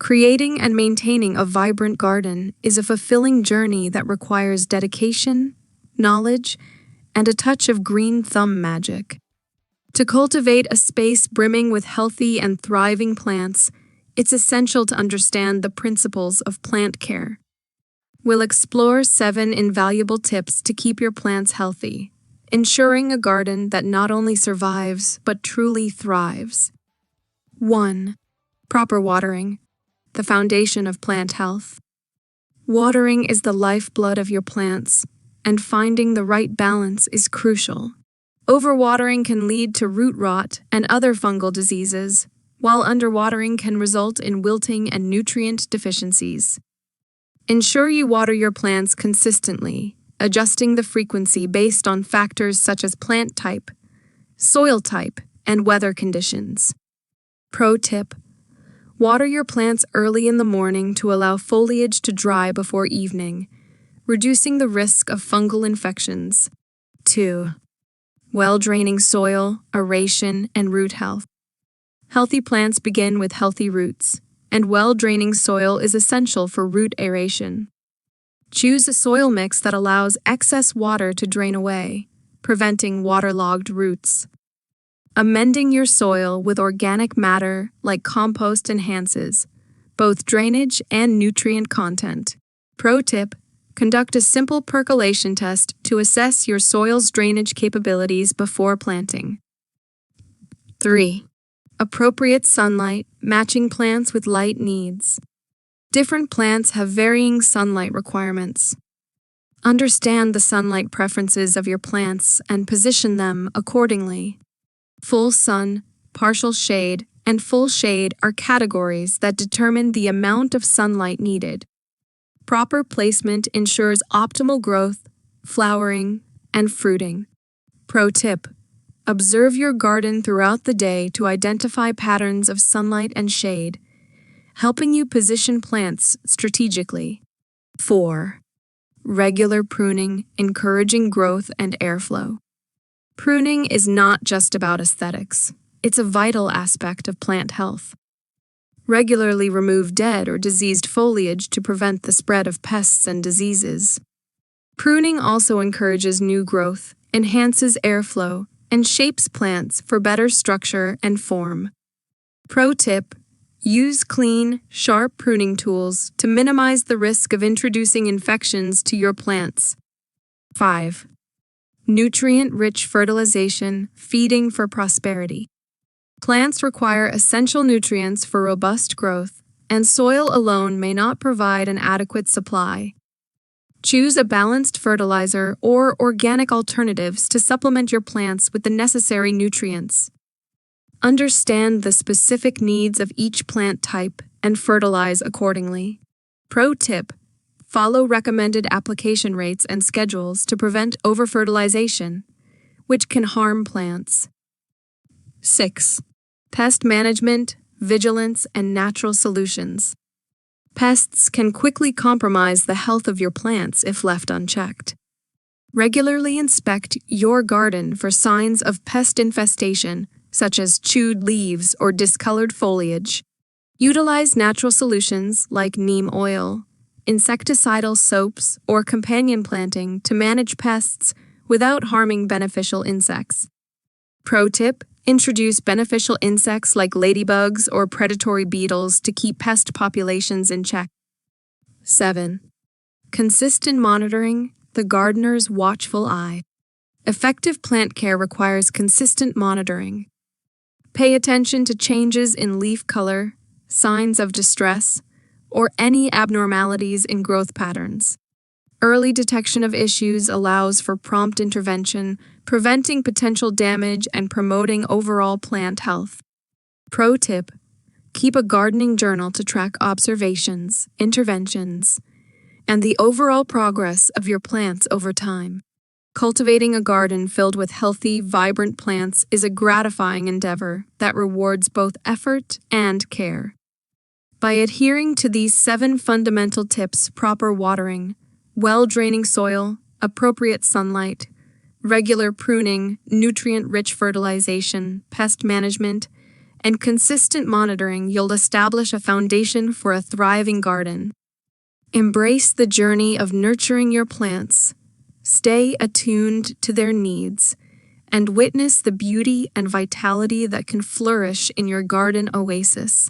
Creating and maintaining a vibrant garden is a fulfilling journey that requires dedication, knowledge, and a touch of green thumb magic. To cultivate a space brimming with healthy and thriving plants, it's essential to understand the principles of plant care. We'll explore 7 invaluable tips to keep your plants healthy, ensuring a garden that not only survives but truly thrives. 1. Proper watering, the foundation of plant health. Watering is the lifeblood of your plants, and finding the right balance is crucial. Overwatering can lead to root rot and other fungal diseases, while underwatering can result in wilting and nutrient deficiencies. Ensure you water your plants consistently, adjusting the frequency based on factors such as plant type, soil type, and weather conditions. Pro tip: water your plants early in the morning to allow foliage to dry before evening, reducing the risk of fungal infections. 2. Well-draining soil, aeration, and root health. Healthy plants begin with healthy roots, and well-draining soil is essential for root aeration. Choose a soil mix that allows excess water to drain away, preventing waterlogged roots. Amending your soil with organic matter like compost enhances both drainage and nutrient content. Pro tip: conduct a simple percolation test to assess your soil's drainage capabilities before planting. 3. Appropriate sunlight, matching plants with light needs. Different plants have varying sunlight requirements. Understand the sunlight preferences of your plants and position them accordingly. Full sun, partial shade, and full shade are categories that determine the amount of sunlight needed. Proper placement ensures optimal growth, flowering, and fruiting. Pro tip: observe your garden throughout the day to identify patterns of sunlight and shade, helping you position plants strategically. 4. Regular pruning, encouraging growth and airflow. Pruning is not just about aesthetics. It's a vital aspect of plant health. Regularly remove dead or diseased foliage to prevent the spread of pests and diseases. Pruning also encourages new growth, enhances airflow, and shapes plants for better structure and form. Pro tip: use clean, sharp pruning tools to minimize the risk of introducing infections to your plants. 5. Nutrient-rich fertilization, feeding for prosperity. Plants require essential nutrients for robust growth, and soil alone may not provide an adequate supply. Choose a balanced fertilizer or organic alternatives to supplement your plants with the necessary nutrients. Understand the specific needs of each plant type and fertilize accordingly. Pro tip: follow recommended application rates and schedules to prevent overfertilization, which can harm plants. 6. Pest management, vigilance, and natural solutions. Pests can quickly compromise the health of your plants if left unchecked. Regularly inspect your garden for signs of pest infestation, such as chewed leaves or discolored foliage. Utilize natural solutions like neem oil, insecticidal soaps, or companion planting to manage pests without harming beneficial insects. Pro tip: introduce beneficial insects like ladybugs or predatory beetles to keep pest populations in check. 7. Consistent monitoring, the gardener's watchful eye. Effective plant care requires consistent monitoring. Pay attention to changes in leaf color, signs of distress, or any abnormalities in growth patterns. Early detection of issues allows for prompt intervention, preventing potential damage and promoting overall plant health. Pro tip: keep a gardening journal to track observations, interventions, and the overall progress of your plants over time. Cultivating a garden filled with healthy, vibrant plants is a gratifying endeavor that rewards both effort and care. By adhering to these 7 fundamental tips: proper watering, well-draining soil, appropriate sunlight, regular pruning, nutrient-rich fertilization, pest management, and consistent monitoring, you'll establish a foundation for a thriving garden. Embrace the journey of nurturing your plants, stay attuned to their needs, and witness the beauty and vitality that can flourish in your garden oasis.